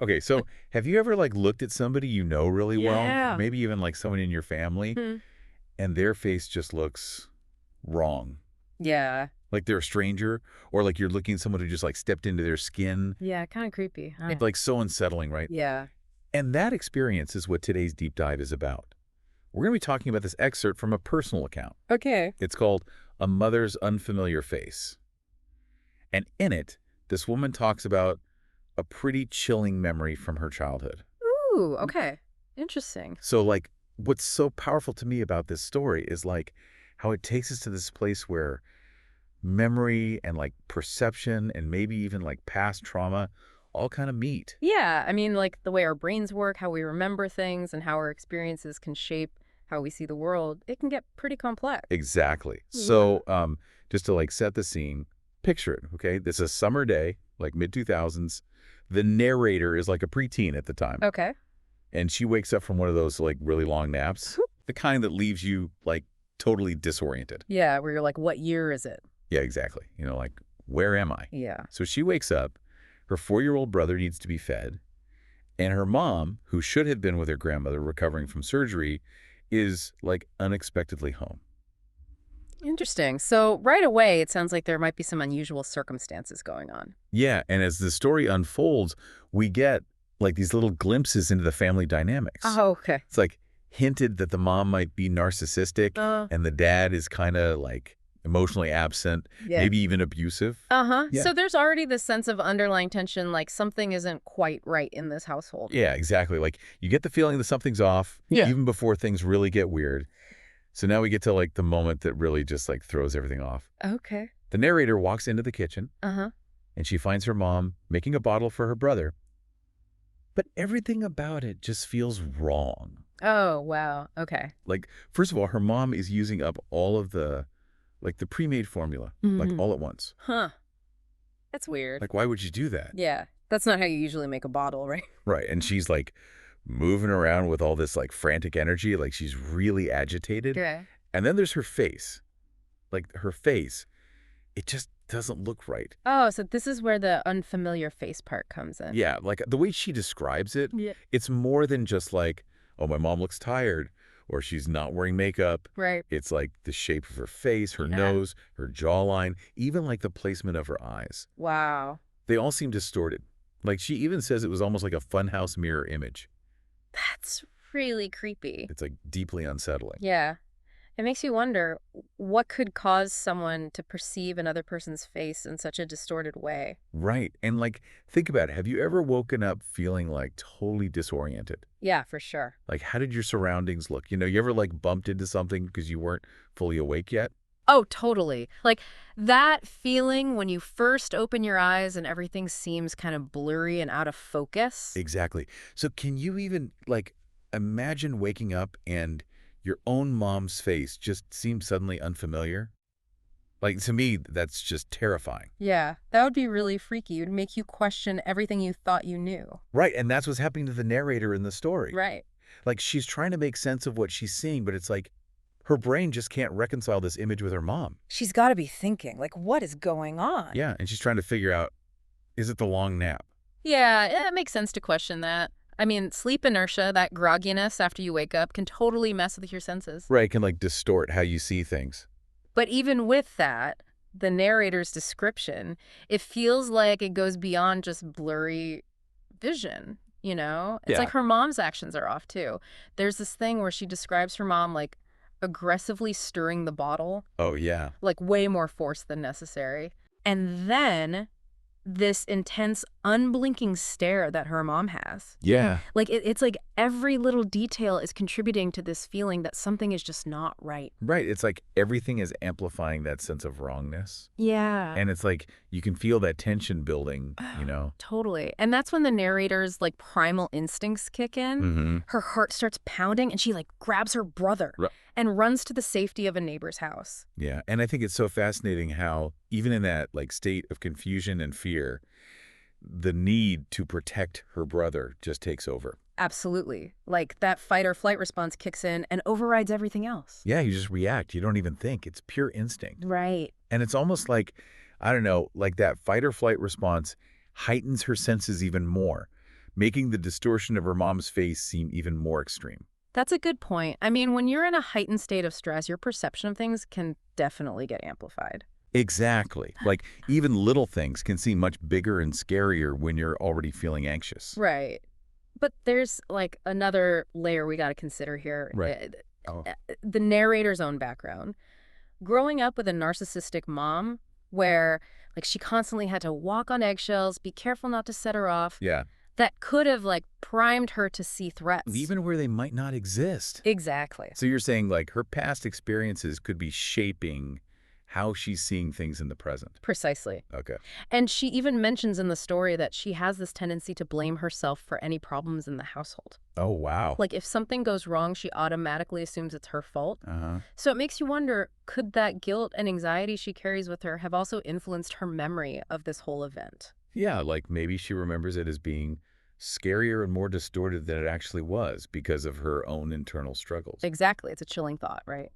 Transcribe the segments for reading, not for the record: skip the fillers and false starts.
Okay, so have you ever like looked at somebody you know really well, Yeah. maybe even like someone in your family, Hmm. and their face just looks wrong? Yeah. Like they're a stranger, or like you're looking at someone who just like stepped into their skin. Yeah, kind of creepy. It's like so unsettling, right? Yeah. And that experience is what today's deep dive is about. We're going to be talking about this excerpt from a personal account. Okay. It's called A Mother's Unfamiliar Face. And in it, this woman talks about a pretty chilling memory from her childhood. Ooh, okay. Interesting. So, like, what's so powerful to me about this story is, like, how it takes us to this place where memory and, like, perception and maybe even, like, past trauma all kind of meet. Yeah, I mean, like the way our brains work, how we remember things, and how our experiences can shape how we see the world, it can get pretty complex. Exactly. Yeah. So, just to, like, set the scene, picture it, okay? This is a summer day, like mid-2000s. The narrator is, like, a preteen at the time. Okay. And she wakes up from one of those, like, really long naps, the kind that leaves you, like, totally disoriented. Yeah, where you're like, what year is it? Yeah, exactly. You know, like, where am I? Yeah. So she wakes up, her 4-year-old brother needs to be fed, and her mom, who should have been with her grandmother recovering from surgery, is, like, unexpectedly home. Interesting. So right away, it sounds like there might be some unusual circumstances going on. Yeah, and as the story unfolds, we get, like, these little glimpses into the family dynamics. Oh, okay. It's, like, hinted that the mom might be narcissistic, Uh, and the dad is kind of, like, emotionally absent, yeah. maybe even abusive. Uh-huh. Yeah. So there's already this sense of underlying tension, like something isn't quite right in this household. Yeah, exactly. Like, you get the feeling that something's off, Yeah. even before things really get weird. So now we get to, like, the moment that really just, like, throws everything off. Okay. The narrator walks into the kitchen, Uh-huh. and she finds her mom making a bottle for her brother. But everything about it just feels wrong. Oh, wow. Okay. Like, first of all, her mom is using up all of the, like, the pre-made formula, like, Hmm. all at once. Huh. That's weird. Like, why would you do that? Yeah. That's not how you usually make a bottle, right? Right. And she's, like, moving around with all this, like, frantic energy, like she's really agitated. Okay. And then there's her face. Like, her face, it just doesn't look right. Oh, so this is where the unfamiliar face part comes in. Yeah, like, the way she describes it, Yeah. it's more than just like, oh, my mom looks tired, or she's not wearing makeup. Right. It's like the shape of her face, her Yeah. nose, her jawline, even like the placement of her eyes. Wow. They all seem distorted. Like, she even says it was almost like a funhouse mirror image. That's really creepy. It's, like, deeply unsettling. Yeah. It makes you wonder what could cause someone to perceive another person's face in such a distorted way. Right. And, like, think about it. Have you ever woken up feeling, like, totally disoriented? Yeah, for sure. Like, how did your surroundings look? You know, you ever, like, bumped into something because you weren't fully awake yet? Oh, totally. Like that feeling when you first open your eyes and everything seems kind of blurry and out of focus. Exactly. So can you even, like, imagine waking up and your own mom's face just seems suddenly unfamiliar? Like, to me, that's just terrifying. Yeah, that would be really freaky. It would make you question everything you thought you knew. Right, and that's what's happening to the narrator in the story. Right. Like, she's trying to make sense of what she's seeing, but it's like her brain just can't reconcile this image with her mom. She's got to be thinking, like, what is going on? Yeah, and she's trying to figure out, is it the long nap? Yeah, it makes sense to question that. I mean, sleep inertia, that grogginess after you wake up, can totally mess with your senses. Right, it can, like, distort how you see things. But even with that, the narrator's description, it feels like it goes beyond just blurry vision, you know? It's Yeah. like her mom's actions are off too. There's this thing where she describes her mom like aggressively stirring the bottle, Oh, yeah. like way more force than necessary. And then this intense, unblinking stare that her mom has. Yeah. Like it's like every little detail is contributing to this feeling that something is just not right. Right, it's like everything is amplifying that sense of wrongness. Yeah. And it's like you can feel that tension building, you know? Totally. And that's when the narrator's like primal instincts kick in. Mm-hmm. Her heart starts pounding and she like grabs her brother and runs to the safety of a neighbor's house. Yeah, and I think it's so fascinating how even in that, like, state of confusion and fear, the need to protect her brother just takes over. Absolutely. Like that fight or flight response kicks in and overrides everything else. Yeah, you just react. You don't even think. It's pure instinct. Right. And it's almost like, I don't know, like that fight or flight response heightens her senses even more making the distortion of her mom's face seem even more extreme. That's a good point. I mean, when you're in a heightened state of stress, your perception of things can definitely get amplified. Exactly. Like, even little things can seem much bigger and scarier when you're already feeling anxious. Right. But there's like another layer we got to consider here. Right. Oh, The narrator's own background. Growing up with a narcissistic mom where like she constantly had to walk on eggshells, be careful not to set her off, yeah. that could have like primed her to see threats. Even where they might not exist. Exactly. So you're saying, like, her past experiences could be shaping how she's seeing things in the present. Precisely. Okay. And she even mentions in the story that she has this tendency to blame herself for any problems in the household. Oh, wow. Like if something goes wrong, she automatically assumes it's her fault. Uh-huh. So it makes you wonder, could that guilt and anxiety she carries with her have also influenced her memory of this whole event? Yeah, like maybe she remembers it as being scarier and more distorted than it actually was because of her own internal struggles. Exactly. It's a chilling thought, right?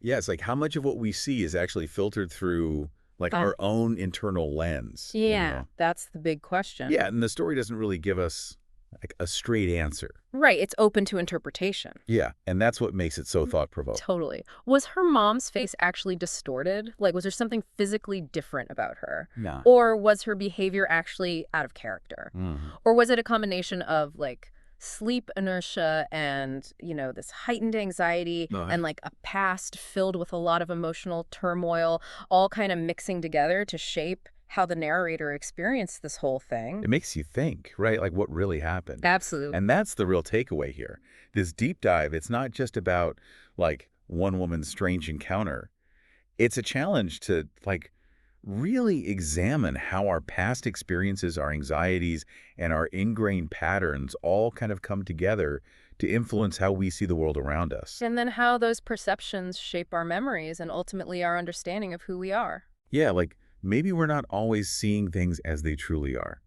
Yeah, it's like how much of what we see is actually filtered through like our own internal lens, Yeah, that's the big question. Yeah, and the story doesn't really give us like a straight answer. Right. It's open to interpretation. Yeah, and that's what makes it so thought-provoking. Totally. Was her mom's face actually distorted? Like, was there something physically different about her? Nah. Or was her behavior actually out of character? Mhm. Or was it a combination of, like, sleep inertia and, this heightened anxiety No, and, like, a past filled with a lot of emotional turmoil, all kind of mixing together to shape how the narrator experienced this whole thing? it makes you think, right? Like what really happened. Absolutely. And that's the real takeaway here. This deep dive, it's not just about like one woman's strange encounter. It's a challenge to like really examine how our past experiences, our anxieties, and our ingrained patterns all kind of come together to influence how we see the world around us. And then how those perceptions shape our memories and ultimately our understanding of who we are. Yeah, like maybe we're not always seeing things as they truly are.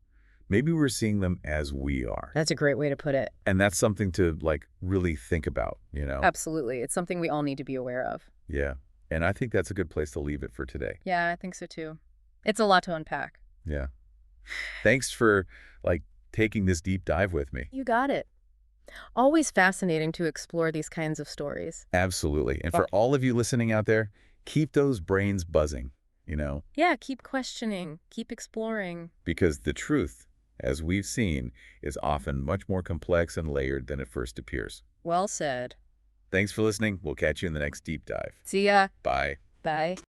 Maybe we're seeing them as we are. That's a great way to put it. And that's something to like really think about. Absolutely. It's something we all need to be aware of. Yeah. And I think that's a good place to leave it for today. Yeah, I think so too. It's a lot to unpack. Yeah. Thanks for like taking this deep dive with me. You got it. Always fascinating to explore these kinds of stories. Absolutely. And for all of you listening out there, keep those brains buzzing, Yeah, keep questioning, keep exploring. because the truth, as we've seen, is often much more complex and layered than it first appears. Well said. Thanks for listening. We'll catch you in the next deep dive. See ya. Bye. Bye.